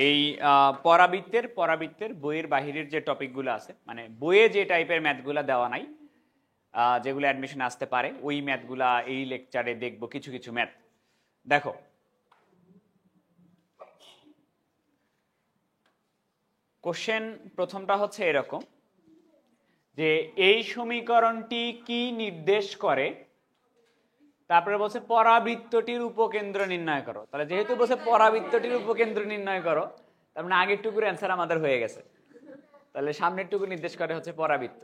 এই পরাবৃত্তের বইয়ের বাহিরের যে টপিকগুলো আছে, মানে বইয়ে যে টাইপের ম্যাথগুলো দেওয়া নাই, যেগুলো অ্যাডমিশনে আসতে পারে, ওই ম্যাথগুলা এই লেকচারে দেখব। কিছু কিছু ম্যাথ দেখো। কোশ্চেন প্রথমটা হচ্ছে এরকম যে এই সমীকরণটি কি নির্দেশ করে, তারপরে বলছে পরাবৃত্তটির উপকেন্দ্র নির্ণয় করো। তাহলে যেহেতু বলছে পরাবৃত্তটির উপকেন্দ্র নির্ণয় করো, তার মানে আগের টুকুর অ্যান্সার আমাদের হয়ে গেছে। তাহলে সামনের টুকু নির্দেশ করে হচ্ছে পরাবৃত্ত।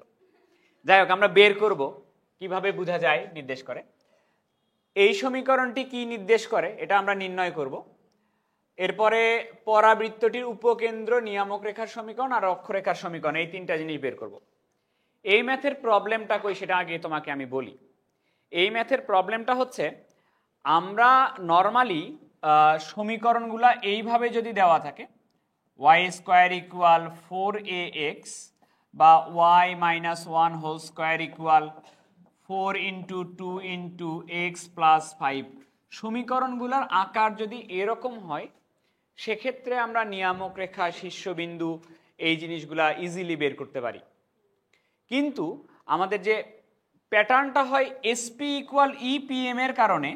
যাই হোক, আমরা বের করব কিভাবে বোঝা যায় নির্দেশ করে। এই সমীকরণটি কি নির্দেশ করে এটা আমরা নির্ণয় করব। এরপরে পরাবৃত্তটির উপকেন্দ্র, নিয়ামক রেখার সমীকরণ আর অক্ষরেখার সমীকরণ, এই তিনটা জিনিস বের করব। এই ম্যাথের প্রবলেমটা কই সেটা আগে তোমাকে আমি বলি। এই ম্যাথের প্রবলেমটা হচ্ছে, আমরা নর্মালি সমীকরণগুলা এইভাবে যদি দেওয়া থাকে, y স্কোয়ার ইকুয়াল 4ax বা y minus 1 whole square equal 4 into 2 into x plus 5, সমীকরণগুলোর আকার যদি এরকম হয়, সেক্ষেত্রে আমরা নিয়ামক রেখা, শীর্ষবিন্দু, এই জিনিসগুলা ইজিলি বের করতে পারি। কিন্তু আমাদের যে প্যাটার্নটা হয় এসপি ইকুয়াল ইপিএম এর কারণে,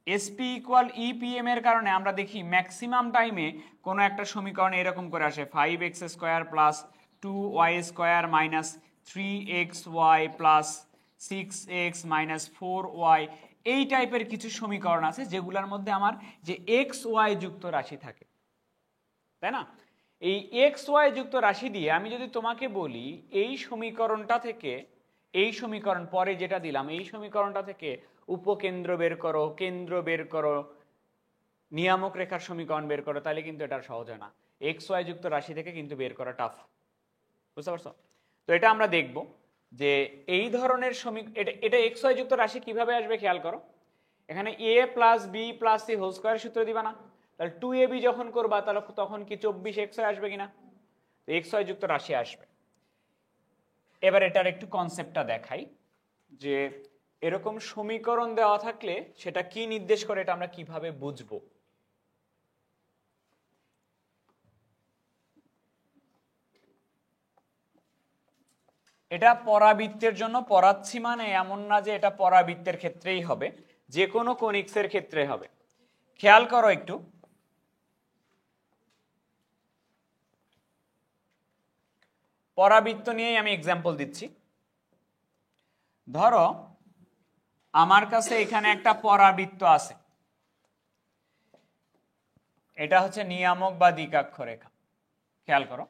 এসপি ইকুয়াল ইপিএম এর কারণে আমরা দেখি ম্যাক্সিমাম টাইমে কোনো একটা সমীকরণ এরকম করে আসে, 5x square plus 2y square minus 3xy plus 6x minus 4y, এই টাইপের কিছু সমীকরণ আছে যেগুলোর মধ্যে আমার যে এক্স ওয়াই যুক্ত রাশি থাকে, তাই না? এই এক্স ওয়াই যুক্ত রাশি দিয়ে আমি যদি তোমাকে বলি এই সমীকরণটা থেকে, এই সমীকরণ পরে যেটা দিলাম, এই সমীকরণটা থেকে উপকেন্দ্র বের করো, কেন্দ্র বের করো, নিয়ামক রেখার সমীকরণ বের করো, তাহলে কিন্তু এটা সহজ হয় না। এক্স ওয়াই যুক্ত রাশি থেকে কিন্তু বের করা টাফ, বুঝতে পারছো? তো এটা আমরা দেখব যে এই ধরনের এটা এক্স ওয়াই যুক্ত রাশি কিভাবে আসবে। খেয়াল করো, এখানে A plus B plus C whole square সূত্র দিবা না? তাহলে 2ab যখন করবা তাহলে তখন কি 24xy আসবে কিনা? তো xy যুক্ত রাশি আসবে। এবার এটার একটু কনসেপ্টটা দেখাই যে এরকম সমীকরণ দেওয়া থাকলে সেটা কি নির্দেশ করে, এটা আমরা কিভাবে বুঝবো। এটা পরাবৃত্তের জন্য পড়াচ্ছি, মানে এমন না যে এটা পরাবৃত্তের ক্ষেত্রেই হবে, যে কোনো কনিক্সের ক্ষেত্রে হবে। খেয়াল করো একটু, পরাবৃত্ত নিয়েই আমি এক্সাম্পল দিচ্ছি। ধরো আমার কাছে এখানে একটা পরাবৃত্ত আছে, এটা হচ্ছে নিয়ামক বা দ্বিকাক্ষ রেখা। খেয়াল করো,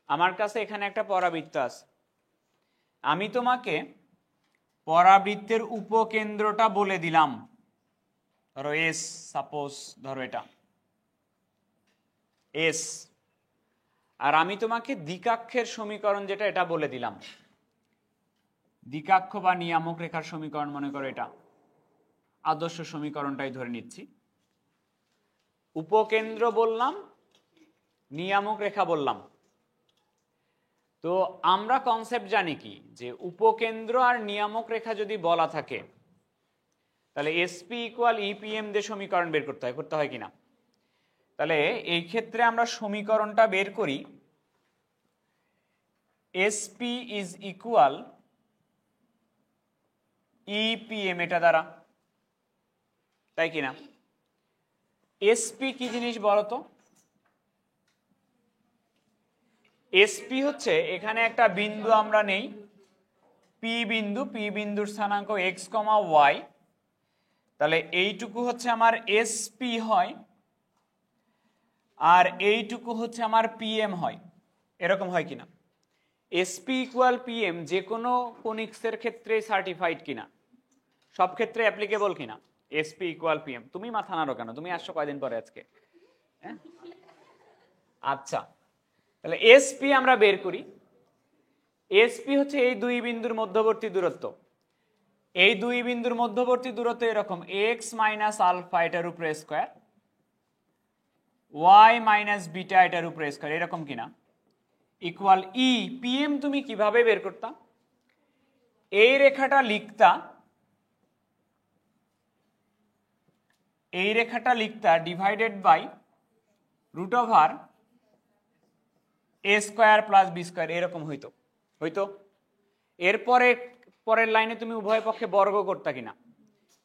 আমার কাছে এখানে একটা পরাবৃত্ত আছে। আমি তোমাকে পরাবৃত্তের উপকেন্দ্রটা বলে দিলাম, ধরো এস, সাপোজ ধরো এটা এস, আর আমি তোমাকে দ্বিকাক্ষের সমীকরণ যেটা, এটা বলে দিলাম। দ্বিকাক্ষ বা নিয়ামক রেখার সমীকরণ মনে করো এটা, আদর্শ সমীকরণটাই ধরে নিচ্ছি। উপকেন্দ্র বললাম, নিয়ামক রেখা বললাম। তো আমরা কনসেপ্ট জানি কি, যে উপকেন্দ্র আর নিয়ামক রেখা যদি বলা থাকে তাহলে এসপি ইকুয়াল ইপিএম দিয়ে সমীকরণ বের করতে হয় কিনা? তাহলে এই ক্ষেত্রে আমরা সমীকরণটা বের করি, এসপি ইজ ইকুয়াল ইপিএম এটা দ্বারা, তাই কিনা? এসপি কি জিনিস বলতো? এসপি হচ্ছে, এখানে একটা বিন্দু আমরা নেই পি বিন্দু, পি বিন্দুর স্থানাঙ্ক এক্স কমা ওয়াই, তাহলে এইটুকু হচ্ছে আমার এসপি হয়, আর এইটুকু হচ্ছে আমার পিএম হয়। এরকম হয় কিনা? এসপি ইকুয়াল পিএম যে কোনো কনিক্সের ক্ষেত্রে সার্টিফাইড কিনা, সব ক্ষেত্রে অ্যাপ্লিকেবল কিনা? SP equal PM. তুমি মাথা নাড়ো কেন? তুমি আসছো কয়দিন পরে আজকে? আচ্ছা, তাহলে এসপি আমরা বের করি। এসপি হচ্ছে এই দুই বিন্দুর মধ্যবর্তী দূরত্ব। এই দুই বিন্দুর মধ্যবর্তী দূরত্ব এরকম, এক্স মাইনাস আলফা এটার উপরে স্কোয়ার, ওয়াই মাইনাস বিটা এটার উপরে স্কোয়ার, এরকম কিনা? ইকুয়াল ই। পিএম তুমি কিভাবে বের করতা? এই রেখাটা লিখতা, এই রেখাটা লিখতা divided by root over A square plus B square এরকম হইতো হইতো। এরপরে পরের লাইনে তুমি উভয় পক্ষে বর্গ করতে কিনা,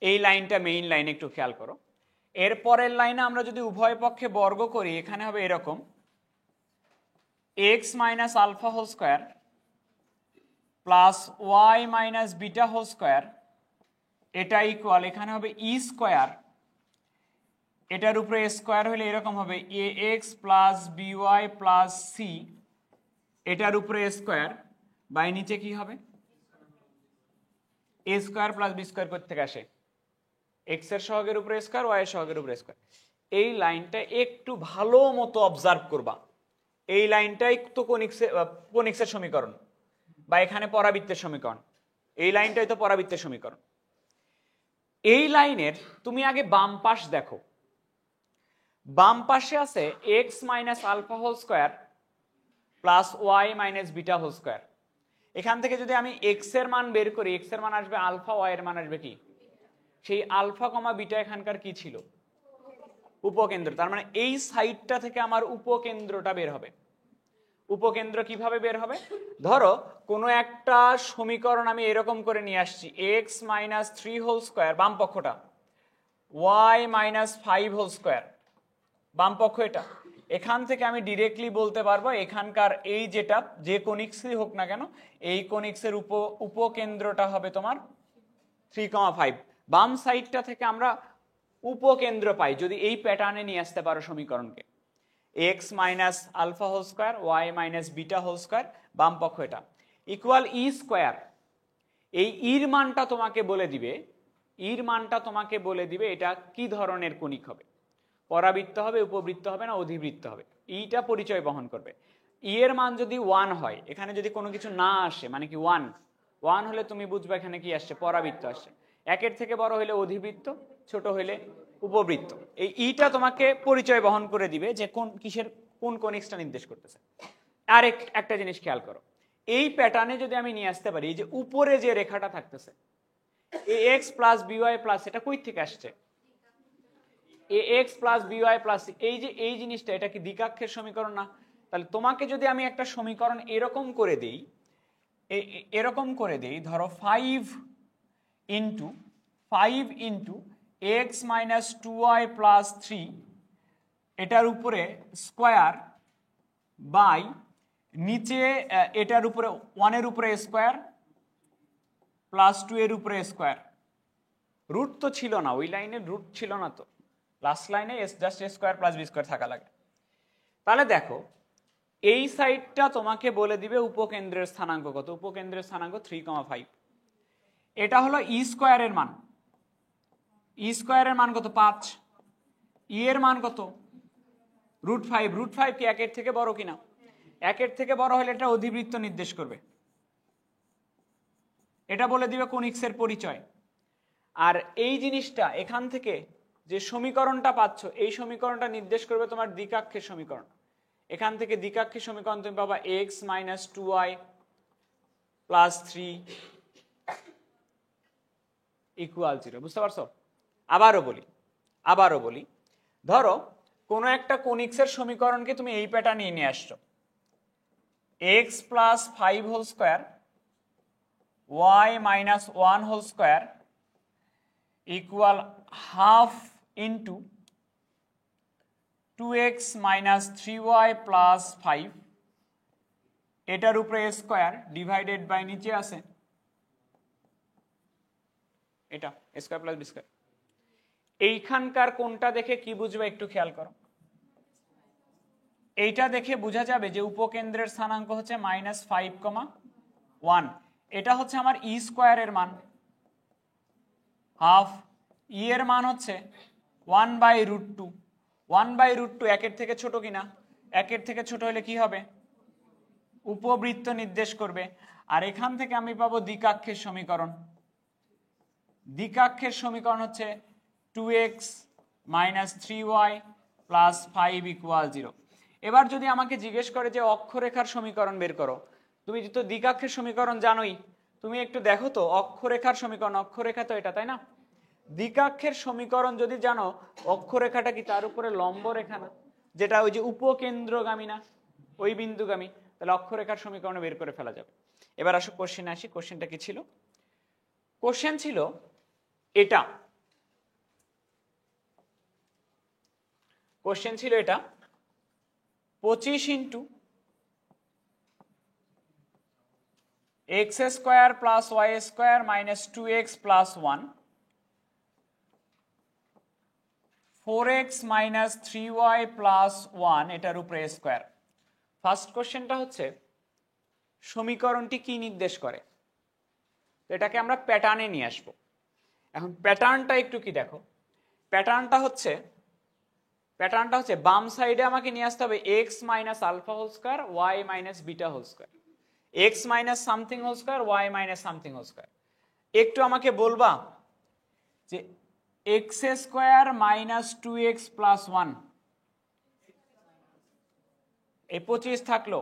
এই লাইনটা মেইন লাইন, একটু খেয়াল করো। এর পরের লাইনে আমরা যদি উভয় পক্ষে বর্গ করি, এখানে হবে এরকম x minus alpha whole square plus y minus beta whole square, এটা ইকুয়াল এখানে হবে ই স্কোয়ার, এটার উপরে স্কোয়ার হলে এরকম হবে A X plus B Y plus C, এটার উপরে স্কোয়ার বাই নিচে কি হবে A square plus B square করতে থেকে আসে এক্স এর সহগের উপরে স্কোয়ার, ওয়াই এর সহগের উপরে স্কোয়ার। এই লাইনটা একটু ভালো মতো অবজার্ভ করবা, এই লাইনটাই তো কোনিক্সের সমীকরণ বা এখানে পরাবৃত্তের সমীকরণ, এই লাইনটাই তো পরাবৃত্তের সমীকরণ। এই লাইনের তুমি আগে বাম পাশ দেখো, বাম পাশে আছে x minus alpha whole square plus y minus beta whole square. এখান থেকে যদি আমি এক্স এর মান বের করি, এক্স এর মান আসবে আলফা, ওয়াই এর মান আসবে কি, সেই আলফা কমা বিটা এখানকার কি ছিল, উপকেন্দ্র। তার মানে এই সাইডটা থেকে আমার উপকেন্দ্রটা বের হবে। উপকেন্দ্র কিভাবে বের হবে, ধরো কোনো একটা সমীকরণ আমি এরকম করে নিয়ে আসছি X minus three whole square বাম পক্ষটা, Y minus five whole square বাম পক্ষ এটা। এখান থেকে আমি ডিরেক্টলি বলতে পারবো এখানকার এই যেটা যে কোনিক্সই হোক না কেন, এই কোনিক্সের উপকেন্দ্রটা হবে তোমার 3,5। বাম সাইডটা থেকে আমরা উপকেন্দ্র পাই যদি এই প্যাটার্নে নিয়ে আসতে পারো সমীকরণকে, x minus alpha whole square Y minus beta whole square বাম পক্ষ এটা ইকুয়াল ই স্কোয়ার। এই ইর মানটা তোমাকে বলে দিবে, ইর মানটা তোমাকে বলে দিবে এটা কি ধরনের কোণিক হবে, পরাবৃত্ত হবে, উপবৃত্ত হবে না অধিবৃত্ত হবে, ইটা পরিচয় বহন করবে। ই এর মান যদি 1 হয়, এখানে যদি কোনো কিছু না আসে মানে কি 1 হলে তুমি বুঝবে এখানে কি আসছে, পরাবৃত্ত আসছে। একের থেকে বড় হলে অধিবৃত্ত, ছোট হলে উপবৃত্ত। এই ইটা তোমাকে পরিচয় বহন করে দিবে যে কোন কিসের কোন কোনিক্সটা নির্দেশ করতেছে। আর একটা জিনিস খেয়াল করো, এই প্যাটার্নে যদি আমি নিয়ে আসতে পারি যে উপরে যে রেখাটা থাকতেছে এ এক্স প্লাস বিওয়াই প্লাস, এটা কই থেকে আসছে, এ এক্স প্লাস বিওয়াই প্লাস, এই যে এই জিনিসটা এটা কি দ্বিকাক্ষের সমীকরণ না? তাহলে তোমাকে যদি আমি একটা সমীকরণ এরকম করে দিই, ধরো 5 into x minus 2y plus 3, এটার উপরে স্কোয়ার বাই নিচে এটার উপরে 1 এর উপরে স্কোয়ার প্লাস 2 এর উপরে স্কোয়ার। রুট তো ছিল না, ওই লাইনের রুট ছিল না, তো লাস্ট লাইনে just a square plus B square থাকা লাগে। তাহলে দেখো এই সাইডটা তোমাকে বলে দিবে উপকেন্দ্রের স্থানাঙ্ক কত, উপকেন্দ্রের স্থানাঙ্ক 3,5। এটা হলো ই স্কোয়ারের মান, ই স্কোয়ারের মান কত 5, ই এর মান কত √5। √5 কি একের থেকে বড় কিনা, একের থেকে বড় হলে এটা অধিবৃত্ত নির্দেশ করবে, এটা বলে দিবে কোনিক্সের পরিচয়। আর এই জিনিসটা এখান থেকে যে সমীকরণটা পাচ্ছ, এই সমীকরণটা নির্দেশ করবে তোমার দ্বিকাক্ষের সমীকরণ। এখান থেকে দ্বিকাক্ষের সমীকরণ তুমি পাবা x minus 2y plus 3 equal 0। বুঝতে পারছো? আবারও বলি, ধরো কোনো একটা কোনিক্সের সমীকরণকে তুমি এই প্যাটার্নে নিয়ে আসছো, x plus 5 whole square Y minus 1 whole square equal half into 2x minus 3y plus 5, এটার উপরে স্কোয়ার ডিভাইডেড বাই নিচে আছে এটা স্কোয়ার প্লাস বি স্কোয়ার। এইখানকার কোনটা দেখে কি বুঝবে একটু খেয়াল করো, এইটা দেখে বোঝা যাবে যে উপকেন্দ্রের স্থানাঙ্ক হচ্ছে -5,1। এটা হচ্ছে আমার ই স্কোয়ারের মান হাফ, ই এর মান হচ্ছে 1/√2। 1/√2 একের থেকে ছোট কিনা, একের থেকে ছোট হলে কি হবে, উপবৃত্ত নির্দেশ করবে। আর এখান থেকে আমি পাবো দ্বিকাক্ষের সমীকরণ, দ্বিকাক্ষের সমীকরণ হচ্ছে 2x minus 3y plus 5 equal 0। এবার যদি আমাকে জিজ্ঞেস করে যে অক্ষরেখার সমীকরণ বের করো, তুমি তো দ্বিকাক্ষের সমীকরণ জানোই, তুমি একটু দেখো তো অক্ষরেখার সমীকরণ, অক্ষরেখা তো এটা তাই না, দ্বিকাক্ষের সমীকরণ যদি জানো অক্ষরেখাটা কি তার উপরে লম্ব রেখা না, যেটা ওই যে উপকেন্দ্রগামী না, ওই বিন্দুগামী, তাহলে অক্ষরেখার সমীকরণ বের করে ফেলা যাবে। এবার আসো কোশ্চেনে আসি। কোশ্চেনটা কি ছিল? কোশ্চেন ছিল এটা, কোশ্চেন ছিল এটা 25 into x square plus y square minus 2x plus 1, 4x minus 3y plus 1 এটার উপরে স্কোয়ার। ফার্স্ট কোশ্চেনটা হচ্ছে সমীকরণটি কি নির্দেশ করে, তো এটাকে আমরা প্যাটার্নে নিয়ে আসবো। এখন প্যাটার্নটা একটু কি দেখো, প্যাটার্নটা হচ্ছে বাম সাইডে আমাকে নিয়ে আসতে হবে x minus alpha whole square Y minus beta whole square, x minus something whole square Y minus something whole square. একটু আমাকে বলবা যে x square minus 2x plus 1, এই 25 থাকলো,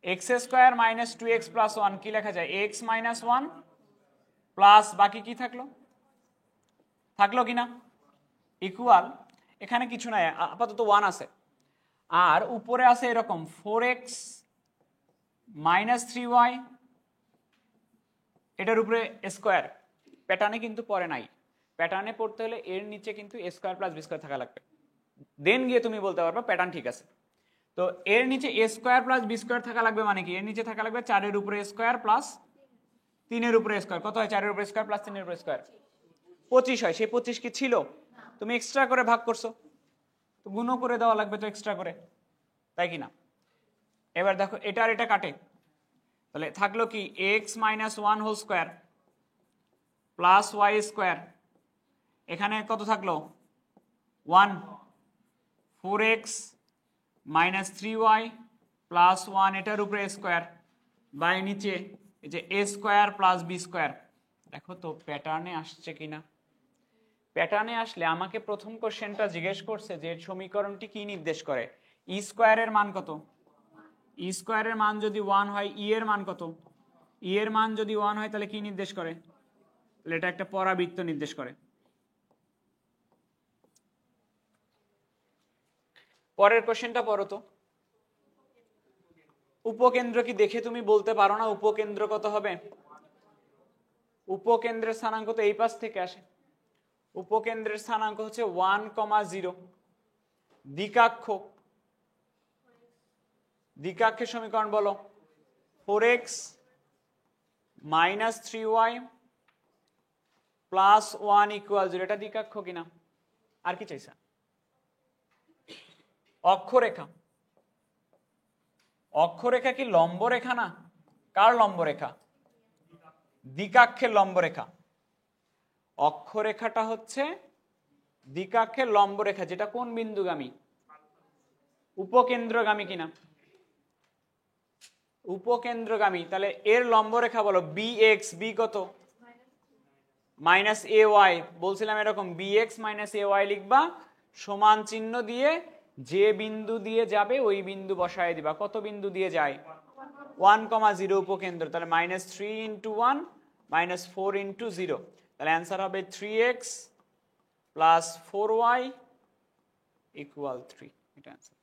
x square minus 2x plus 1 কি লেখা যায়, এক্স মাইনাস 1 প্লাস বাকি কি থাকলো, থাকলো কিনা, ইকুয়াল, এখানে কিছু নাই আপাতত 1 আছে, আর উপরে আছে এরকম 4x মাইনাস 3y এটার উপরে স্কোয়ার। প্যাটার্নে কিন্তু পরে নাই, প্যাটার্নে পড়তে হলে এর নিচে কিন্তু a square plus B square থাকা লাগবে, দেন গিয়ে তুমি বলতে পারবে প্যাটার্ন ঠিক আছে। তো এর নিচে a square plus B square থাকা লাগবে, মানে কি এর নিচে থাকা লাগবে 4 এর উপরে স্কোয়ার প্লাস 3 এর উপরে স্কোয়ার। কত হয় 4 এর উপরে স্কোয়ার প্লাস 3 এর উপরে স্কোয়ার? 25 হয়। সেই 25 কি ছিল, তুমি এক্সট্রা করে ভাগ করছো, তো গুণও করে দেওয়া লাগবে তো এক্সট্রা করে, তাই কি না? এবার দেখো এটা আর এটা কাটে, তাহলে থাকলো কি x minus 1 whole square plus y square, এখানে কত থাকলো 1, 4x মাইনাস 3y প্লাস 1 এটার উপরে স্কোয়ার বাই নিচে এই যে a square plus B square. দেখো তো প্যাটার্নে আসছে কিনা। প্যাটার্নে আসলে আমাকে প্রথম কোশ্চেনটা জিজ্ঞেস করছে যে সমীকরণটি কি নির্দেশ করে, ই স্কোয়ারের মান কত, ই স্কোয়ারের মান যদি 1 হয়, ই এর মান কত, ই এর মান যদি 1 হয় তাহলে কি নির্দেশ করে, তাহলে এটা একটা পরাবৃত্ত নির্দেশ করে। পরের কোশ্চেনটা পড়ো তো। উপকেন্দ্র কি দেখে তুমি বলতে পারো না উপকেন্দ্র কত হবে? উপকেন্দ্রের স্থানাঙ্ক তো এই পাশ থেকে আসে, উপকেন্দ্রের স্থানাঙ্ক হচ্ছে 1,0। দ্বিকাক্ষ, দ্বিকাক্ষের সমীকরণ বলো, 4x minus 3y plus 1 equal 0। এটা দ্বিকাক্ষ কিনা, আর কি চাইছা? অক্ষরেখা, অক্ষরেখা কি লম্বরেখা না? কার লম্বরেখা? দ্বিকাক্ষের লম্বরেখা। অক্ষরেখাটা হচ্ছে দ্বিকাক্ষের লম্বরেখা, যেটা কোন বিন্দুগামী? উপকেন্দ্রগামী কিনা? উপকেন্দ্রগামী। তাহলে এর লম্বরেখা বলো bx, b কত? Minus A Y. বলছিলাম এরকম bx মাইনাস এ ওয়াই লিখবা, সমান চিহ্ন দিয়ে যে বিন্দু দিয়ে যাবে ওই বিন্দু বসায় দিবা। কত বিন্দু দিয়ে যায়? 1,0 উপকেন্দ্র। তাহলে মাইনাস 3 ইন্টু 1 মাইনাস 4 ইন্টু 0, তাহলে অ্যান্সার হবে 3x প্লাস 4y ইকুয়াল 3। এটা অ্যান্সার।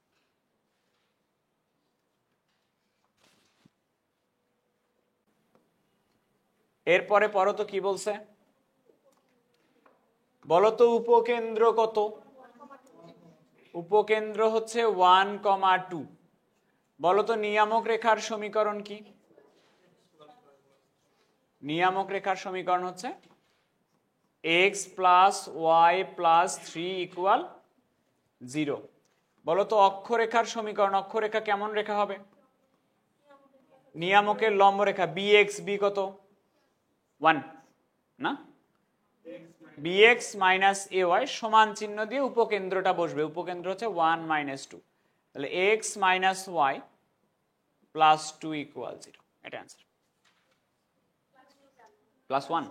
এরপরে পড়ো তো কি বলছে, বলো তো উপকেন্দ্র কত? উপকেন্দ্র হচ্ছে 1,2। বলো তো নিয়ামক রেখার সমীকরণ কি? নিয়ামক রেখার সমীকরণ হচ্ছে x plus y plus 3 equal 0। বলো তো অক্ষরেখার সমীকরণ, অক্ষরেখা কেমন রেখা হবে? নিয়ামকের লম্ব রেখা। bx, b কত? 1 না, bx মাইনাস এ ওয়াই সমান চিহ্ন দিয়ে উপকেন্দ্রটা বসবে। উপকেন্দ্র হচ্ছে 1 মাইনাস 2, তাহলে x minus y plus 2 equal 0। এটা অ্যান্সার। Plus 1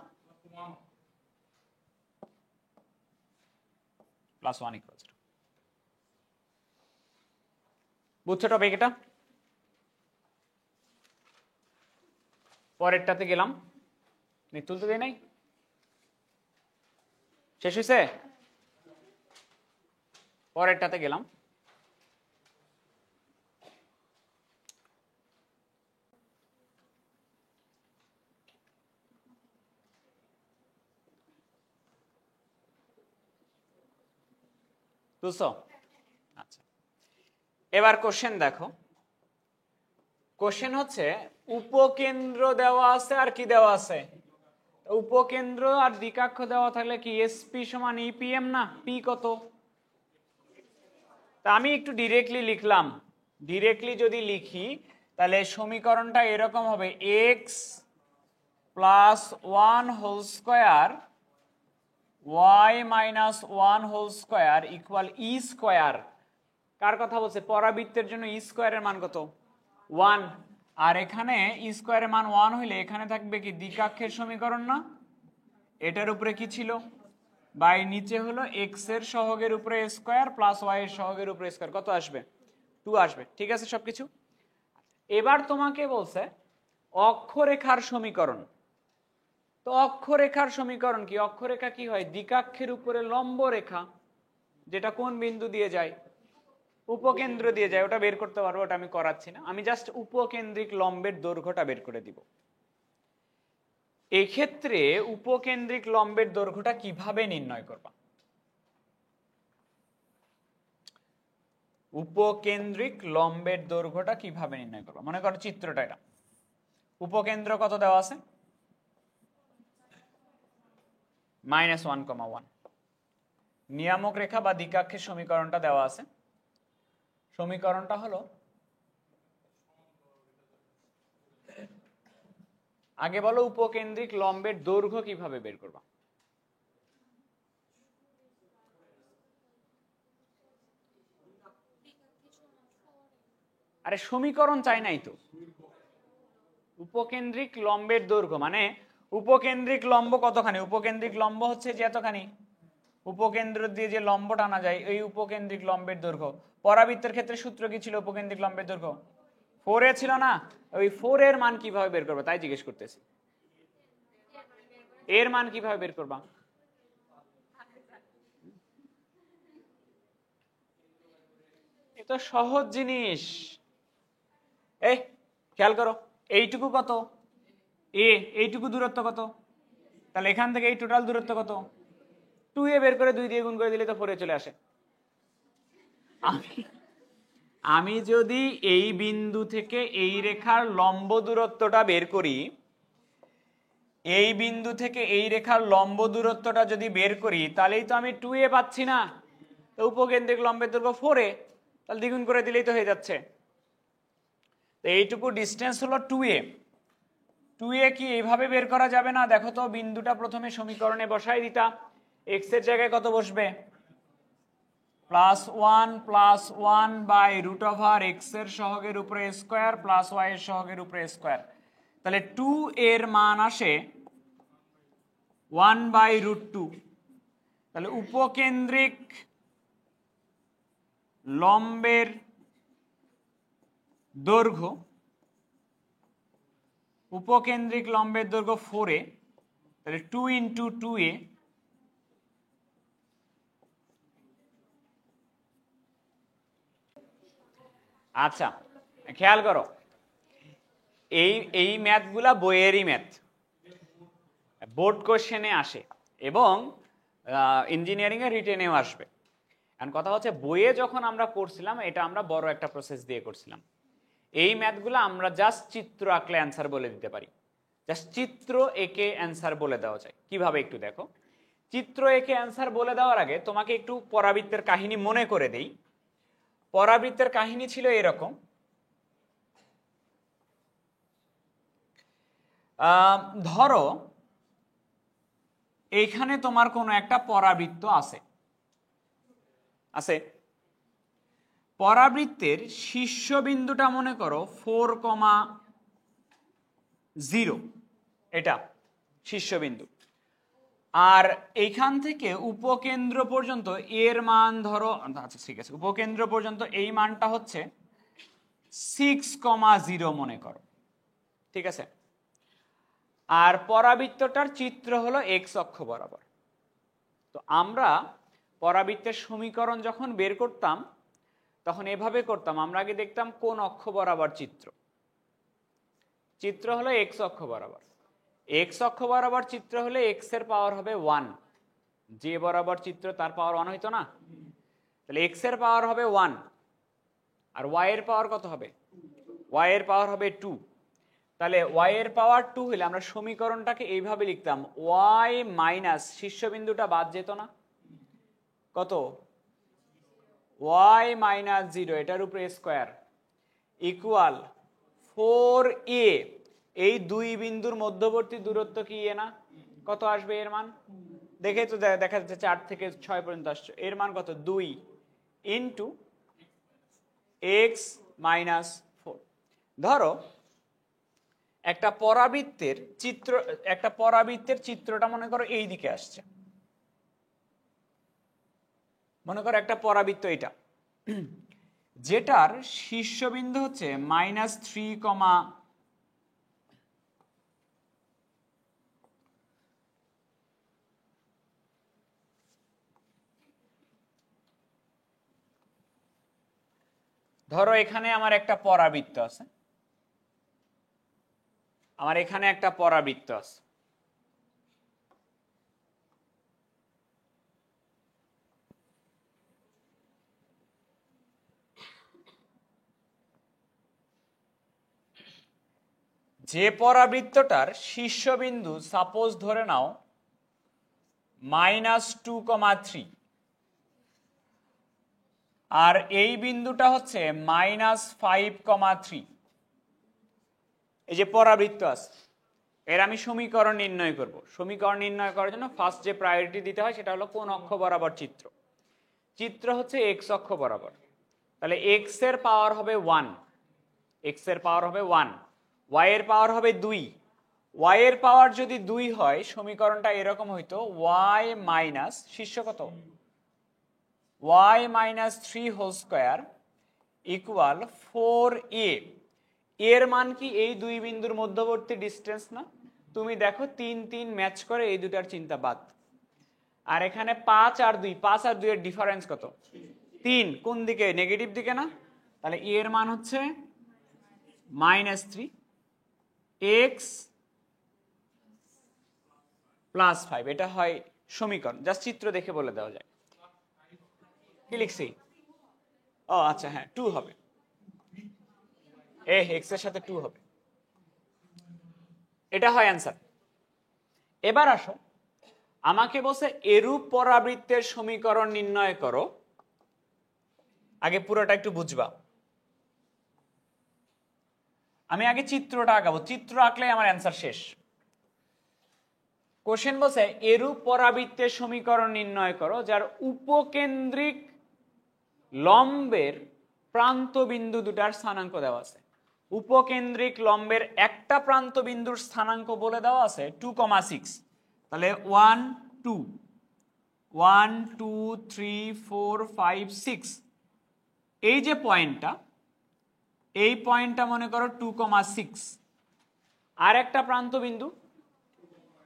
plus 1 equal 0। বুঝছো টপিক এটা? পরেরটাতে গেলাম, তুলতে দেয় নাই, শেষ হয়েছে? পরেরটাতে গেলাম। বুঝছো? আচ্ছা, এবার কোশ্চেন দেখো। কোশ্চেন হচ্ছে উপকেন্দ্র দেওয়া আছে আর কি দেওয়া আছে? উপকেন্দ্র আর দ্বিকাক্ষ দেওয়া থাকলে কি এসপি সমান ইপিএম না? পি কত? তা আমি একটু ডিরেক্টলি লিখলাম। ডিরেক্টলি যদি লিখি তাহলে সমীকরণটা এরকম হবে, X plus one whole square Y minus one whole square equal E square. কার কথা বলছে? পরাবৃত্তের জন্য ই স্কোয়ারের মান কত? 1। আর এখানে ই স্কোয়ারের মান 1 হইলে এখানে থাকবে কি দ্বিকাক্ষের সমীকরণ না? এটার উপরে কি ছিল? বাই নিচে হলো এক্স এর সহগের উপরে স্কোয়ার প্লাস ওয়াই এর সহগের উপরে স্কোয়ার। কত আসবে? 2 আসবে। ঠিক আছে সবকিছু। এবার তোমাকে বলছে অক্ষরেখার সমীকরণ। তো অক্ষরেখার সমীকরণ কি? অক্ষরেখা কি হয়? দ্বিকাক্ষের উপরে লম্ব রেখা, যেটা কোন বিন্দু দিয়ে যায়? উপকেন্দ্র দিয়ে যায়। ওটা বের করতে পারবো, ওটা আমি করাচ্ছি না। আমি জাস্ট উপকেন্দ্রিক লম্বের দৈর্ঘ্যটা বের করে দিব। এক্ষেত্রে উপকেন্দ্রিক লম্বের দৈর্ঘ্যটা কিভাবে নির্ণয় করবা? উপকেন্দ্রিক লম্বের দৈর্ঘ্যটা কিভাবে নির্ণয় করবা? মনে করো চিত্রটা এটা। উপকেন্দ্র কত দেওয়া আছে? -1,1। নিয়ামক রেখা বা দ্বিকাক্ষের সমীকরণটা দেওয়া আছে। সমীকরণটা হলো, আগে বলো উপকেন্দ্রিক লম্বের দৈর্ঘ্য কিভাবে বের করবা? আরে সমীকরণ চাই নাই তো। উপকেন্দ্রিক লম্বের দৈর্ঘ্য মানে উপকেন্দ্রিক লম্ব কতখানি? উপকেন্দ্রিক লম্ব হচ্ছে যে এতখানি। উপকেন্দ্র দিয়ে যে লম্ব টানা যায় এই উপকেন্দ্রিক লম্বের দৈর্ঘ্য। পরাবৃত্তের ক্ষেত্রে সূত্র কি ছিল উপকেন্দ্রিক লম্বের দৈর্ঘ্য? 4 এ ছিল না? ওই 4 এর মান কিভাবে বের করবো তাই জিজ্ঞেস করতেছি। এর মান কিভাবে বের করবা? এ তো সহজ জিনিস। এই খেয়াল করো, এইটুকু কত? এইটুকু দূরত্ব কত? তাহলে এখান থেকে এই টোটাল দূরত্ব কত? 2a বের করে 2 দিয়ে গুণ করে দিলে তো 4 চলে আসে। আমি যদি এই বিন্দু থেকে এই রেখার লম্ব দূরত্বটা বের করি, এই বিন্দু থেকে এই রেখার লম্ব দূরত্বটা যদি বের করি তাহলেই তো আমি 2a পাচ্ছি না। তো উপকেন্দ্রিক লম্বের দৈর্ঘ্য 4a, তাহলে দ্বিগুণ করে দিলেই তো হয়ে যাচ্ছে। তো এইটুকু ডিস্টেন্স হলো 2a। 2a কি এইভাবে বের করা যাবে না? দেখো তো, বিন্দুটা প্রথমে সমীকরণে বসাই দিতা। এক্স এর জায়গায় কত বসবে? +1 + 1 বাই √x এর সহগের উপরে স্কোয়ার প্লাস ওয়াই এর সহগের উপরে স্কোয়ার। তাহলে 2 এর মান আসে 1/√2। তাহলে উপকেন্দ্রিক লম্বের দৈর্ঘ্য, উপকেন্দ্রিক লম্বের দৈর্ঘ্য 4a, তাহলে 2 × 2a আচ্ছা খেয়াল করো, এই ম্যাথগুলা বইয়েরই ম্যাথ, বোর্ড কোশ্চেনে আসে এবং ইঞ্জিনিয়ারিং এর রিটেনেও আসবে। এখন কথা হচ্ছে বইয়ে যখন আমরা করছিলাম এটা আমরা বড় একটা প্রসেস দিয়ে করছিলাম। এই ম্যাথগুলো আমরা জাস্ট চিত্র আঁকলে অ্যান্সার বলে দিতে পারি। জাস্ট চিত্র এঁকে অ্যান্সার বলে দেওয়া যায়। কিভাবে একটু দেখো। চিত্র এঁকে অ্যান্সার বলে দেওয়ার আগে তোমাকে একটু পরাবৃত্তের কাহিনী মনে করে দেই। পরাবৃত্তের কাহিনী ছিল এরকম, ধরো এইখানে তোমার কোনো একটা পরাবৃত্ত আছে। পরাবৃত্তের শীর্ষবিন্দুটা মনে করো 4,0, এটা শীর্ষবিন্দু। আর এইখান থেকে উপকেন্দ্র পর্যন্ত এর মান ধরো, আচ্ছা ঠিক আছে, উপকেন্দ্র পর্যন্ত এই মানটা হচ্ছে 6,0 মনে করো, ঠিক আছে। আর পরাবৃত্তটার চিত্র হলো এক্স অক্ষ বরাবর। তো আমরা পরাবৃত্তের সমীকরণ যখন বের করতাম তখন এভাবে করতাম। আমরা আগে দেখতাম কোন অক্ষ বরাবর চিত্র। চিত্র হলো এক্স অক্ষ বরাবর। এক্স অক্ষ বরাবর চিত্র হলে এক্স এর পাওয়ার হবে 1, যে বরাবর চিত্র তার পাওয়ার 1 হইতো না? তাহলে এক্স এর পাওয়ার হবে 1 আর ওয়াই এর পাওয়ার কত হবে? ওয়াই এর পাওয়ার হবে 2। তাহলে ওয়াই এর পাওয়ার 2 হলে আমরা সমীকরণটাকে এইভাবে লিখতাম, ওয়াই মাইনাস শীর্ষবিন্দুটা বাদ যেত না, কত? ওয়াই মাইনাস 0 এটার উপরে স্কোয়ার ইকুয়াল 4a। এই দুই বিন্দুর মধ্যবর্তী দূরত্ব কি এ না? কত আসবে এর মান? দেখে তো দেখা যাচ্ছে 4 থেকে 6 পর্যন্ত আসছে। এর মান কত? 2 ইন্টু এক্স মাইনাস 4। ধরো একটা পরাবৃত্তের চিত্রটা মনে করো এই দিকে আসছে। মনে করো একটা পরাবৃত্ত এটা, যেটার শীর্ষবিন্দু হচ্ছে -3, ধরো এখানে আমার একটা পরাবৃত্ত আছে, যে পরাবৃত্তটার শীর্ষবিন্দু সাপোজ ধরে নাও -2,3 আর এই বিন্দুটা হচ্ছে -5,3। এই যে পরাবৃত্ত আছে, এর আমি সমীকরণ নির্ণয় করব। সমীকরণ নির্ণয় করার জন্য ফার্স্ট যে প্রায়োরিটি দিতে হয় সেটা হলো কোন অক্ষ বরাবর চিত্র। চিত্র হচ্ছে এক্স অক্ষ বরাবর। তাহলে এক্স এর পাওয়ার হবে 1, ওয়াই এর পাওয়ার হবে 2। ওয়াই এর পাওয়ার যদি 2 হয় সমীকরণটা এরকম হইতো, ওয়াই মাইনাস শীর্ষ কত? Y minus 3 whole square equal 4a। এর মান কি? এই দুই বিন্দুর মধ্যবর্তী ডিস্টেন্স না? তুমি দেখো 3 3 ম্যাচ করে, এই দুটার চিন্তা বাদ। আর এখানে 5 আর 2 এর ডিফারেন্স কত? 3। কোন দিকে? নেগেটিভ দিকে না? তাহলে এর মান হচ্ছে -3 এক্স প্লাস 5। এটা হয় সমীকরণ। জাস্ট চিত্র দেখে বলে দেওয়া যায়। কি লিখছি? ও আচ্ছা, হ্যাঁ 2 হবে, এক্স এর সাথে 2 হবে। এটা হয় অ্যান্সার। এবার আসো, আমাকে বলছে এরূপ পরাবৃত্তের সমীকরণ নির্ণয় করো। আগে পুরোটা একটু বুঝবা। আমি আগে চিত্রটা আঁকাবো, চিত্র আঁকলে আমার অ্যান্সার শেষ। কোশ্চেন বলছে এরূপ পরাবৃত্তের সমীকরণ নির্ণয় করো যার উপকেন্দ্রিক লম্বের প্রান্ত বিন্দু দুটার স্থানাঙ্ক দেওয়া আছে। উপকেন্দ্রিক লম্বের একটা প্রান্ত বিন্দুর স্থানাঙ্ক বলে দেওয়া আছে 2,6। তাহলে 1 2 1 2 3 4 5 6। এই যে পয়েন্টটা, এই পয়েন্টটা মনে করো 2,6। আর একটা প্রান্ত বিন্দু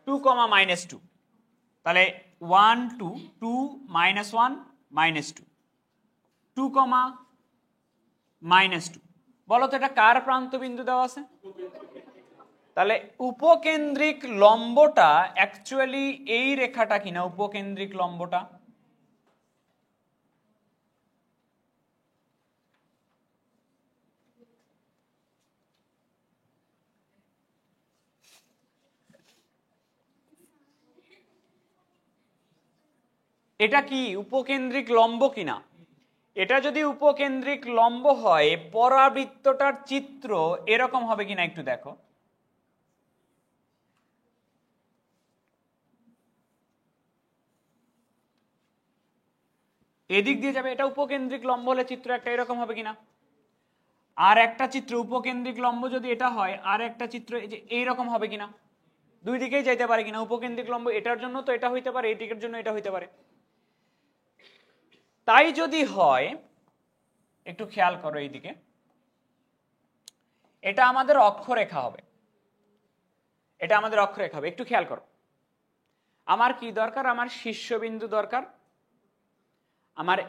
2, -2। তাহলে 1 2 2 -1 -2 2, -2। বলো তো এটা কার প্রান্ত বিন্দু দেওয়া আছে? তাহলে উপকেন্দ্রিক লম্বটা অ্যাকচুয়ালি এই রেখাটা কিনা? উপকেন্দ্রিক লম্বটা এটা কি উপকেন্দ্রিক লম্ব কিনা? এটা যদি উপকেন্দ্রিক লম্ব হয় পরাবৃত্তটার চিত্র এরকম হবে কিনা একটু দেখো। এদিক দিয়ে যাবে, এটা উপকেন্দ্রিক লম্ব হলে চিত্র একটা এরকম হবে কিনা? আর একটা চিত্র উপকেন্দ্রিক লম্ব যদি এটা হয়, আর একটা চিত্র এই যে এইরকম হবে কিনা? দুই দিকেই যাইতে পারে কিনা? উপকেন্দ্রিক লম্ব এটার জন্য তো এটা হইতে পারে, এই দিকের জন্য এটা হইতে পারে। তাই যদি হয়, একটু খেয়াল করো এইদিকে, এটা আমাদের অক্ষরেখা হবে। একটু খেয়াল করো, আমার কি দরকার? আমার শীর্ষবিন্দু দরকার আমার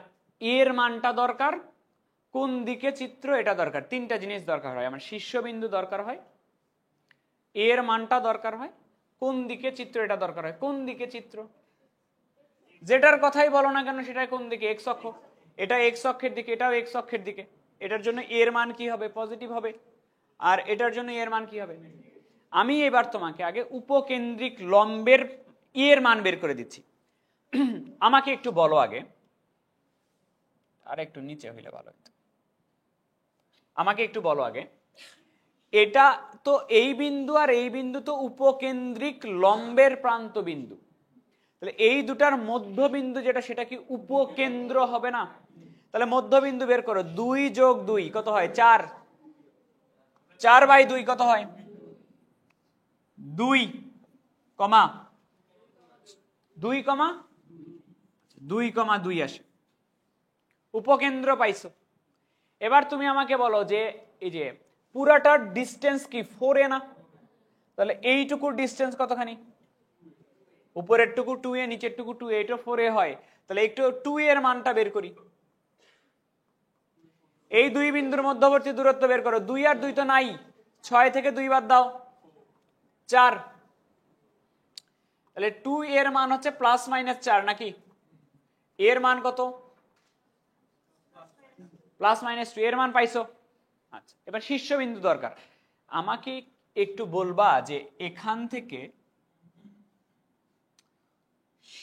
এর মানটা দরকার, কোন দিকে চিত্র এটা দরকার, তিনটা জিনিস দরকার হয়। আমার শীর্ষবিন্দু দরকার হয়, এর মানটা দরকার হয়, কোন দিকে চিত্র এটা দরকার হয়। কোন দিকে চিত্র যেটার কথাই বলো না কেন সেটা কোন দিকে, এক্স অক্ষ, এটা এক্স অক্ষের দিকে, এটাও এক্স অক্ষের দিকে। এটার জন্য এর মান কি হবে, পজিটিভ হবে, আর এটার জন্য এর মান কি হবে। আমি এবার তোমাকে আগে উপকেন্দ্রিক লম্বের এর মান বের করে দিচ্ছি। আমাকে একটু বলো আগে, আর একটু নিচে হইলে ভালো হতো। আমাকে একটু বলো আগে, এটা তো এই বিন্দু আর এই বিন্দু তো উপকেন্দ্রিক লম্বের প্রান্ত বিন্দু, তাহলে এই দুটার মধ্যবিন্দু যেটা সেটা কি উপকেন্দ্র হবে না। তাহলে মধ্যবিন্দু বের করো, 2 যোগ 2 কত হয়, 4, 4/2 কত হয়, 2, 2,2 আসে, উপকেন্দ্র পাইছো। এবার তুমি আমাকে বলো যে এই যে পুরাটার ডিস্টেন্স কি 4a না, তাহলে এইটুকুর ডিস্টেন্স কতখানি, উপরের টুকু 2a, নিচের টুকু 2a, এটা 4a হয়। তাহলে একটু 2a এর মানটা বের করি। এই দুই বিন্দুর মধ্যবর্তী দূরত্ব বের করো, 2 আর 2 তো নাই, 6 থেকে 2 বাদ দাও, 4। তাহলে 2 এর মান হচ্ছে +-4 নাকি, এর মান কত, +-2, এর মান পাইছো। আচ্ছা, এবার শীর্ষবিন্দু দরকার। আমাকে একটু বলবা যে এখান থেকে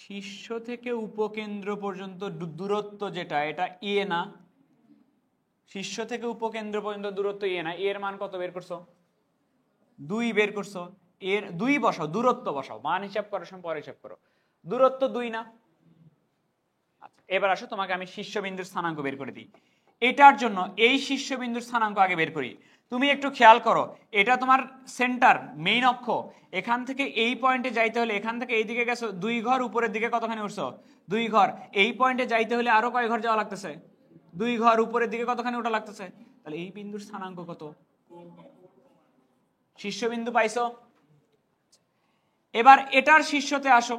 শীর্ষ থেকে উপকেন্দ্র পর্যন্ত দূরত্ব যেটা, এটা এ না, শীর্ষ থেকে উপকেন্দ্র পর্যন্ত দূরত্ব এ না, এর মান কত বের করছো, 2 বের করছো। এর 2 বসাও, দূরত্ব বসাও, মান হিসাব করার সময় পরে হিসাব করো, দূরত্ব 2 না। আচ্ছা, এবার আসো তোমাকে আমি শীর্ষবিন্দুর স্থানাঙ্ক বের করে দিই। এটার জন্য এই শীর্ষবিন্দুর স্থানাঙ্ক আগে বের করি। তুমি একটু খেয়াল করো, এটা তোমার সেন্টার, মেইন অক্ষ। এখান থেকে এই পয়েন্টে যাইতে হলে, এখান থেকে এই দিকে গেছো 2 ঘর, উপরের দিকে কতখানি উঠছো, 2 ঘর। এই পয়েন্টে যাইতে হলে আরো কয় ঘর যাওয়া লাগতেছে, 2 ঘর, উপরের দিকে কতখানি ওঠা লাগতেছে। তাহলে এই বিন্দুর স্থানাঙ্ক কত, শীর্ষবিন্দু পাইছো। এবার এটার শীর্ষতে আসো,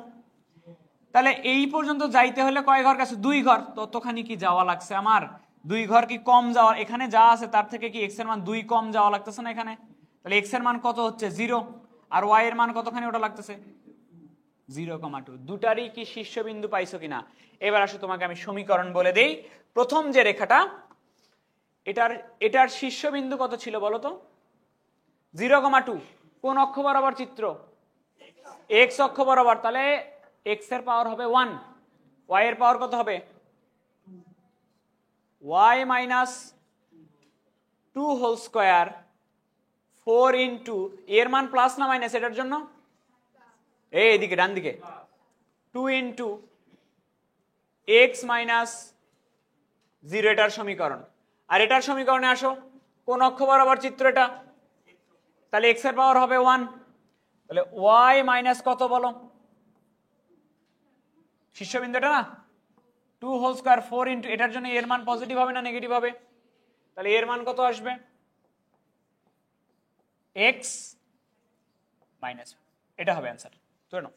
তাহলে এই পর্যন্ত যাইতে হলে কয় ঘর গেছে, 2 ঘর, ততখানি কি যাওয়া লাগছে আমার, 2 ঘর কি কম যাওয়া, এখানে যা আছে তার থেকে কি এক্স এর মান 2 কম যাওয়া লাগতেছে না এখানে। তাহলে এক্স এর মান কত হচ্ছে, 0, আর ওয়াই এর মান কতখানি ওটা লাগতেছে, 0,2। দুটারই কি শীর্ষবিন্দু পাইছো কিনা। এবার আসো তোমাকে আমি সমীকরণ বলে দেই। প্রথম যে রেখাটা, এটার শীর্ষবিন্দু কত ছিল বলো তো, 0,2। কোন অক্ষ বরাবর চিত্র, এক্স অক্ষ বরাবর। তাহলে এক্স এর পাওয়ার হবে 1, ওয়াই এর পাওয়ার কত হবে, y - 2 হোল স্কয়ার, 4 ইন্টু, এর মান প্লাস না মাইনাস, এটার জন্য এইদিকে ডান দিকে, 2 ইন্টু এক্স মাইনাস 0, এটার সমীকরণ। আর এটার সমীকরণে আসো, কোন অক্ষ বরাবর চিত্র এটা, তাহলে এক্স এর পাওয়ার হবে 1, তাহলে y মাইনাস কত বলো, শীর্ষবিন্দুটা না, 2 হোল স্কয়ার 4 ইন্টু, এটার জন্য এর মান পজিটিভ হবে না নেগেটিভ হবে, তাহলে এর মান কত আসবে, x মাইনাস, এটা হবে অ্যান্সার। ধরে নাও।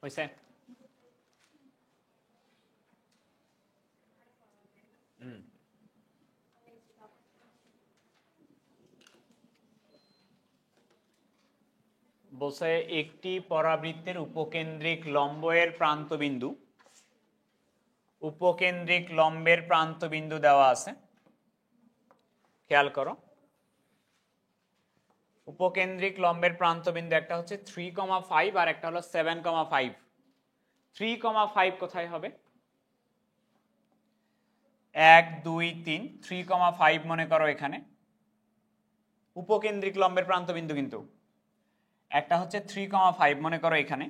হয়েছে? বলছে একটি পরাবৃত্তের উপকেন্দ্রিক লম্বের প্রান্তবিন্দু দেওয়া আছে। খেয়াল করো, উপকেন্দ্রিক লম্বের প্রান্তবিন্দু একটা হচ্ছে 3,5 আর একটা হলো 7,5। 3,5 কোথায় হবে? 1 2 3, 3,5 মনে করো এখানে উপকেন্দ্রিক লম্বের প্রান্তবিন্দু, কিন্তু একটা হচ্ছে 3,5 মনে করো এখানে,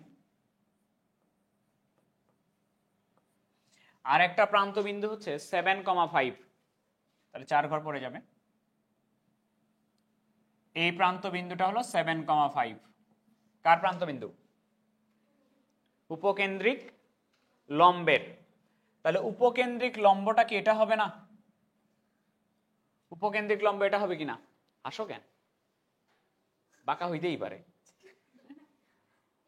আর একটা প্রান্তবিন্দু হচ্ছে 7,5। তাহলে 4 ঘর পড়ে যাবে। এই প্রান্তবিন্দুটা হলো 7,5। কার প্রান্তবিন্দু? উপকেন্দ্রিক লম্বের। তাহলে উপকেন্দ্রিক লম্বটা কি এটা হবে না? উপকেন্দ্রিক লম্ব এটা হবে কিনা? আসো কেন, বাঁকা হইতেই পারে।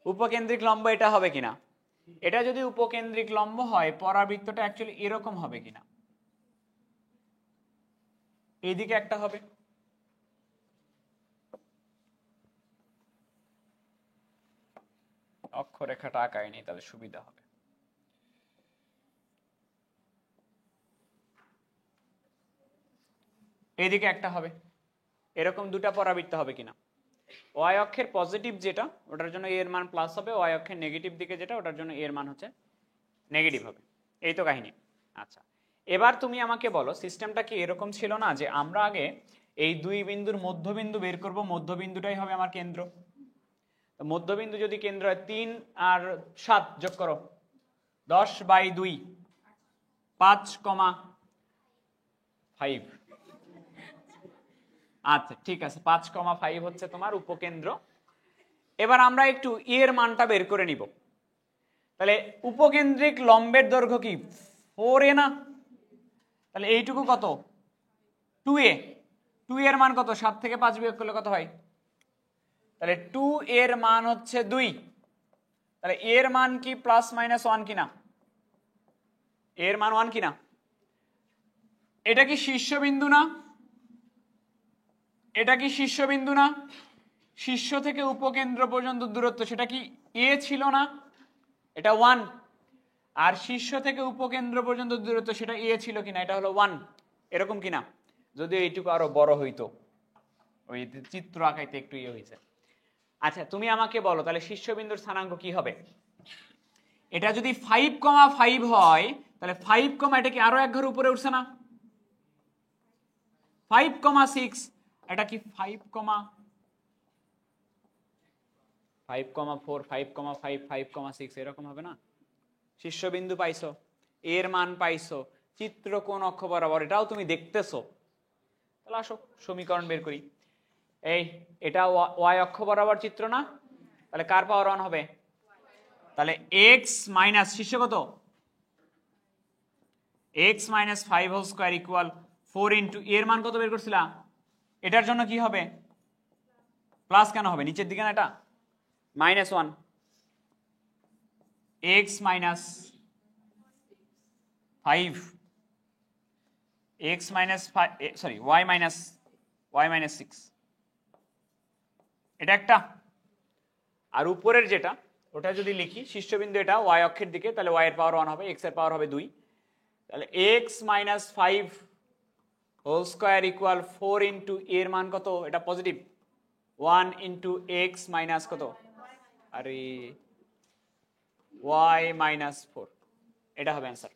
উপকেন্দ্রিক লম্ব এটা হবে কিনা? এটা যদি উপকেন্দ্রিক লম্ব হয়, পরাবৃত্তটা অ্যাকচুয়ালি এরকম হবে কিনা? এইদিকে একটা হবে, অক্ষরেখাটা আঁকায়নি তাহলে সুবিধা হবে। এইদিকে একটা হবে, এরকম দুটা পরাবৃত্ত হবে কিনা? ওয়াই অক্ষের পজিটিভ যেটা ওটার জন্য এর মান প্লাস হবে, ওয়াই অক্ষের নেগেটিভ দিকে যেটা ওটার জন্য এর মান হচ্ছে নেগেটিভ হবে। এই তো কাহিনী। আচ্ছা, এবার তুমি আমাকে বলো সিস্টেমটা কি এরকম ছিল না যে আমরা আগে এই দুই বিন্দুর মধ্যবিন্দু বের করব, মধ্যবিন্দুটাই হবে আমার কেন্দ্র। তো মধ্যবিন্দু যদি কেন্দ্র হয় 3 আর 7 যোগ করো, 10/2, 5,5। আচ্ছা ঠিক আছে, 5,5 হচ্ছে তোমার উপকেন্দ্র। এবার আমরা একটু এর মানটা বের করে নিব। তাহলে উপকেন্দ্রিক লম্বের দৈর্ঘ্য কি 4a না? তাহলে এইটুকু কত? 2a। 2 এর মান কত? 7 থেকে 5 বিয়োগ করলে কত হয়? তাহলে 2 এর মান হচ্ছে 2। তাহলে এর মান কি প্লাস মাইনাস 1 কিনা? এর মান 1 কিনা? এটা কি শীর্ষবিন্দু না? এটা কি শীর্ষবিন্দু না? শীর্ষ থেকে উপকেন্দ্র পর্যন্ত দূরত্ব সেটা কি a ছিল না? এটা 1। আর শীর্ষ থেকে উপকেন্দ্র পর্যন্ত দূরত্ব সেটা a ছিল কিনা? এটা হলো 1। এরকম কিনা? যদিও এইটুকু আরো বড় হইতো, ওই চিত্র আঁকাইতে একটু ইয়ে হয়েছে। আচ্ছা তুমি আমাকে বলো তাহলে শীর্ষবিন্দুর স্থানাঙ্ক কি হবে? এটা যদি 5,5 হয় তাহলে 5, এটা কি আরো এক ঘর উপরে উঠছে না? 5,6, এটা কি 5,4, 5,5, 5,6 এরকম হবে না? শীর্ষবিন্দু পাইছো, এর মান পাইছো, চিত্র কোন অক্ষ বরাবর এটাও তুমি দেখতেছো। তাহলে আসো সমীকরণ বের করি। এই এটা ওয়াই অক্ষ বরাবর চিত্র না? তাহলে কার পাওয়ার 1 হবে? তাহলে x মাইনাস শীর্ষ কত? x minus 5 whole square equal 4 into এর মান কত বের করছিলা? এটার জন্য কি হবে? প্লাস কেন হবে? নিচের দিকে না এটা -1। x minus 5, x minus 5, sorry y minus 6, এটা একটা। আর উপরের যেটা ওটা যদি লিখি শীর্ষবিন্দু এটা y অক্ষের দিকে, তাহলে y এর পাওয়ার 1 হবে, x এর পাওয়ার হবে 2। তাহলে x minus 5 whole square equal 4 into এর মান কত? এটা পজিটিভ 1 ইন্টু x মাইনাস কত? আরে y মাইনাস 4, এটা হবে অ্যান্সার।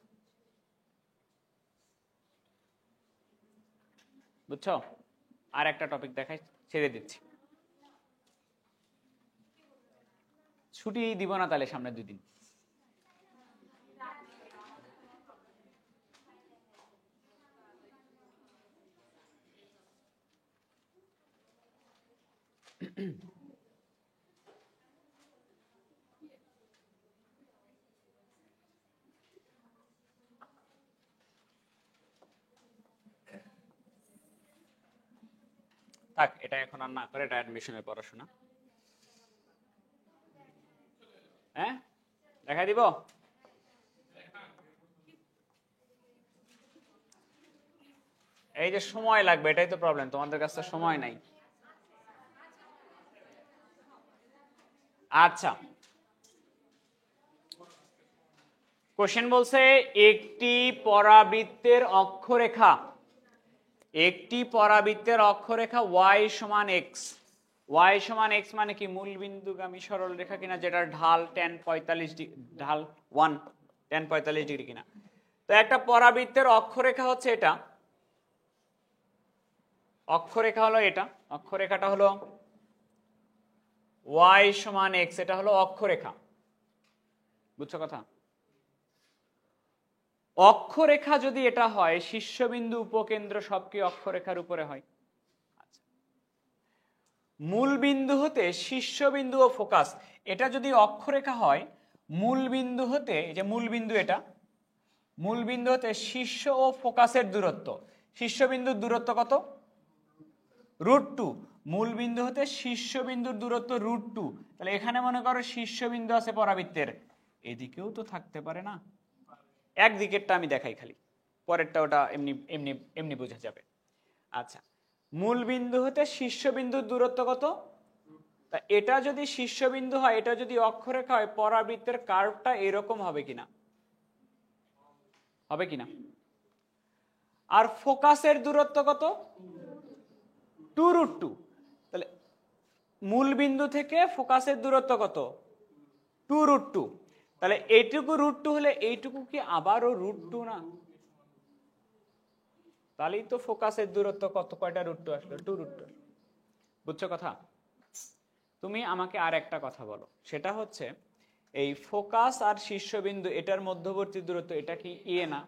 বুঝছো? আর একটা টপিক দেখাই, ছেড়ে দিচ্ছি। ছুটি দিব না তাহলে সামনে 2 দিন। থাক, এটা এখন আর না করে, এটা অ্যাডমিশনের পড়াশোনা। হ্যাঁ দেখা দিব? এই যে সময় লাগবে, এটাই তো প্রবলেম, তোমাদের কাছে সময় নাই। আচ্ছা, কোশ্চেন বলছে একটি পরাবৃত্তের অক্ষরেখা, একটি পরাবৃত্তের অক্ষরেখা y সমান x, y সমান x মানে কি মূলবিন্দুগামী সরল রেখা কিনা, যেটার ঢাল tan 45 ডিগ্রি, ঢাল 1 tan 45 ডিগ্রি কিনা। তো একটা পরাবৃত্তের অক্ষরেখা হচ্ছে এটা, অক্ষরেখা হলো এটা, অক্ষরেখাটা হলো y সমান x, এটা হলো অক্ষরেখা, বুঝছো কথা? অক্ষরেখা যদি এটা হয়, শীর্ষবিন্দু উপকেন্দ্র সব কি অক্ষরেখার উপরে হয়? আচ্ছা, মূলবিন্দু হতে শীর্ষবিন্দু ও ফোকাস, এটা যদি অক্ষরেখা হয়, মূলবিন্দু হতে, এই যে মূলবিন্দু, এটা মূলবিন্দু হতে শীর্ষ ও ফোকাসের দূরত্ব, শীর্ষবিন্দুর দূরত্ব কত? √2। মূলবিন্দু হতে শীর্ষবিন্দুর দূরত্ব √2। তাহলে এখানে মনে করো শীর্ষবিন্দু আছে পরাবৃত্তের, এদিকেও তো থাকতে পারে না? একদিকেরটা আমি দেখাই খালি, পরেরটা ওটা এমনি এমনি এমনি বোঝা যাবে। আচ্ছা, মূলবিন্দু হতে শীর্ষবিন্দুর দূরত্ব কত? তা এটা যদি শীর্ষবিন্দু হয়, এটা যদি অক্ষরেখা হয়, পরাবৃত্তের কার্ভটা এরকম হবে কিনা? হবে কিনা? আর ফোকাসের দূরত্ব কত? 2√2। তাহলে মূলবিন্দু থেকে ফোকাসের দূরত্ব কত? 2√2। তাহলে এইটুকু √2 হলে এইটুকু কি আবারও √2 না? তাহলেই তো ফোকাসের দূরত্ব কত, কয়টা √2 আসলো? 2√2। বুঝছো কথা? তুমি আমাকে আর একটা কথা বলো, সেটা হচ্ছে এই ফোকাস আর শীর্ষবিন্দু এটার মধ্যবর্তী দূরত্ব, এটা কি এ না?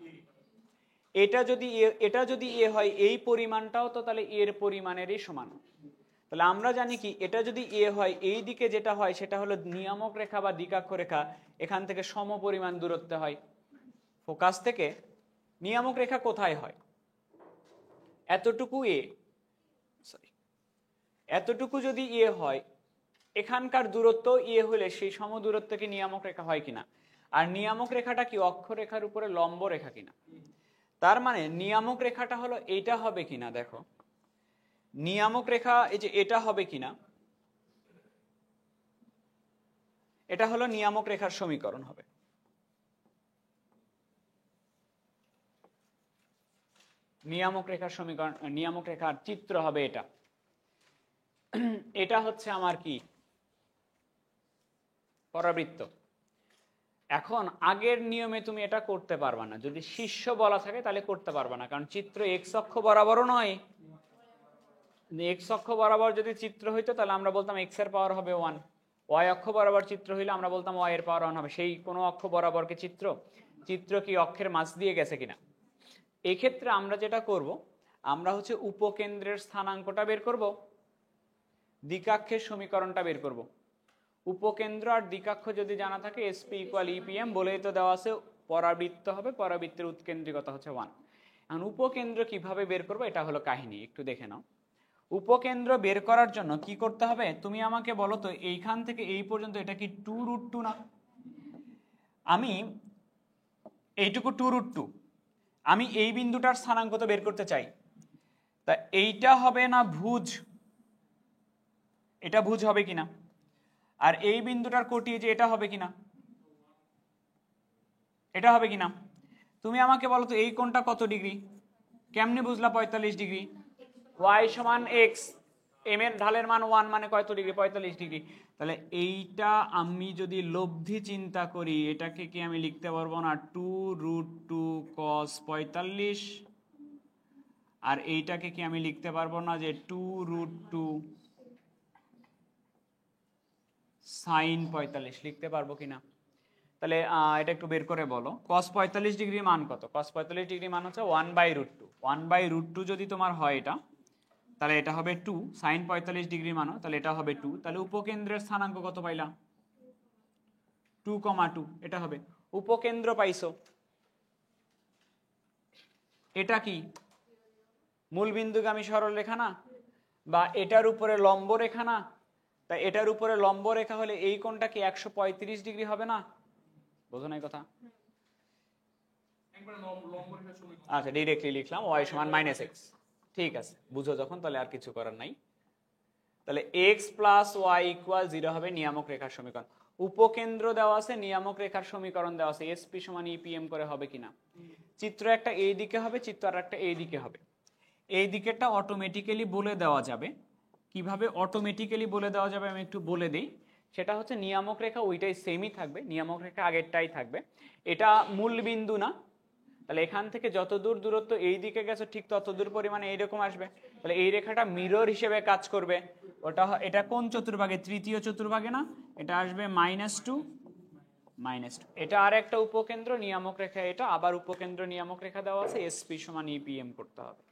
এটা যদি এ হয়, এই পরিমাণটাও তো তাহলে এর পরিমাণেরই সমান। তাহলে আমরা জানি কি, এটা যদি এ হয়, এই দিকে যেটা হয় সেটা হলো নিয়ামক রেখা বা দ্বিকাক্ষ রেখা, এখান থেকে সমপরিমাণ দূরত্বে হয়। ফোকাস থেকে নিয়ামক রেখা কোথায় হয়? এতটুকু এ, সরি, এতটুকু যদি এ হয়, এখানকার দূরত্ব এ হলে সেই সম দূরত্ব কি নিয়ামক রেখা হয় কিনা? আর নিয়ামক রেখাটা কি অক্ষরেখার উপরে লম্ব রেখা কিনা? তার মানে নিয়ামক রেখাটা হলো এইটা হবে কিনা, দেখো নিয়ামক রেখা এই যে এটা হবে কিনা, এটা হলো নিয়ামক রেখার সমীকরণ হবে। নিয়ামক রেখার সমীকরণ, নিয়ামক রেখার চিত্র হবে এটা। এটা হচ্ছে আমার কি পরাবৃত্ত। এখন আগের নিয়মে তুমি এটা করতে পারবা না, যদি শীর্ষ বলা থাকে তাহলে করতে পারবা না, কারণ চিত্র এক্স অক্ষ বরাবরও নয়। এক্স অক্ষ বরাবর যদি চিত্র হইতো তাহলে আমরা বলতাম এক্স এর পাওয়ার হবে 1, ওয়াই অক্ষ বরাবর চিত্র হইলে আমরা বলতাম ওয়াই এর পাওয়ার 1 হবে। সেই কোনো অক্ষ বরাবর কি চিত্র, চিত্র কি অক্ষের মাঝ দিয়ে গেছে কিনা? এই ক্ষেত্রে আমরা যেটা করব, আমরা হচ্ছে উপকেন্দ্রের স্থানাঙ্কটা বের করব, দ্বিকাক্ষের সমীকরণটা বের করব। উপকেন্দ্র আর দ্বিকাক্ষ যদি জানা থাকে, এসপি ইকুয়াল ইপিএম বলেই তো দেওয়া আছে, পরাবৃত্ত হবে, পরাবৃত্তের উৎকেন্দ্রিকতা হচ্ছে 1। এখন উপকেন্দ্র কিভাবে বের করবো, এটা হলো কাহিনী, একটু দেখে নাও। উপকেন্দ্র বের করার জন্য কি করতে হবে, তুমি আমাকে বলো তো, এইখান থেকে এই পর্যন্ত এটা কি 2√2 না? আমি এইটুকু 2√2, আমি এই বিন্দুটার স্থানাঙ্ক তো বের করতে চাই, তা এইটা হবে না ভুজ, এটা ভুজ হবে কিনা? আর এই বিন্দুটার কোটি যে এটা হবে কিনা? এটা হবে কিনা? তুমি আমাকে বলো তো এই কোণটা কত ডিগ্রি? কেমনে বুঝলা 45 ডিগ্রি? y সমান x, m এর ঢালের মান 1 মানে কত ডিগ্রি? 45 ডিগ্রি। তাহলে এইটা আমি যদি লব্ধি চিন্তা করি, এটাকে কি আমি লিখতে পারবো না 2√2 cos 45? আর এইটাকে কি আমি লিখতে পারবো না যে 2√2 sin 45? লিখতে পারবো কিনা? তাহলে এটা একটু বের করে বলো, cos 45 ডিগ্রির মান কত? cos 45 ডিগ্রি মান হচ্ছে 1/√2। 1/√2 যদি তোমার হয় এটা, তাহলে এটা হবে 2। sin 45 ডিগ্রির মানও তাহলে এটা হবে 2। তাহলে উপকেন্দ্রের স্থানাঙ্ক কত পাইলা? 2,2 এটা হবে। উপকেন্দ্র পাইছো, এটা কি মূলবিন্দুগামী সরল রেখা না? বা এটার উপরে লম্ব রেখা না? তাই এটার উপরে লম্ব রেখা হলে এই কোণটা কি 135 ডিগ্রি হবে না? বোঝো নাই কথা? আচ্ছা ডিরেক্টলি লিখলাম y সমান -x, ঠিক আছে, বুঝো যখন তাহলে আর কিছু করার নাই। তাহলে x প্লাস ওয়াই ইকুয়াল 0 হবে নিয়ামক রেখার সমীকরণ। উপকেন্দ্র দেওয়া আছে, নিয়ামক রেখার সমীকরণ দেওয়া আছে, এসপি সমান ইপিএম করে হবে কিনা। চিত্র একটা এই দিকে হবে, চিত্র আর একটা এই দিকে হবে। এই দিকেরটা অটোমেটিক্যালি বলে দেওয়া যাবে। কিভাবে অটোমেটিক্যালি বলে দেওয়া যাবে আমি একটু বলে দিই। সেটা হচ্ছে নিয়ামক রেখা ওইটাই সেমই থাকবে, নিয়ামক রেখা আগেরটাই থাকবে, এটা মূল বিন্দু না। তাহলে এখান থেকে যত দূর দূরত্ব এই দিকে গেছে ঠিক তত দূর পরিমাণে এইরকম আসবে। তাহলে এই রেখাটা মিরর হিসেবে কাজ করবে। এটা কোন চতুর্ভাগে? তৃতীয় চতুর্ভাগে না? এটা আসবে -2 -2। এটা আর একটা উপকেন্দ্র নিয়ামক রেখা, এটা আবার উপকেন্দ্র নিয়ামক রেখা দেওয়া আছে, এসপি সমান ইপিএম করতে হবে।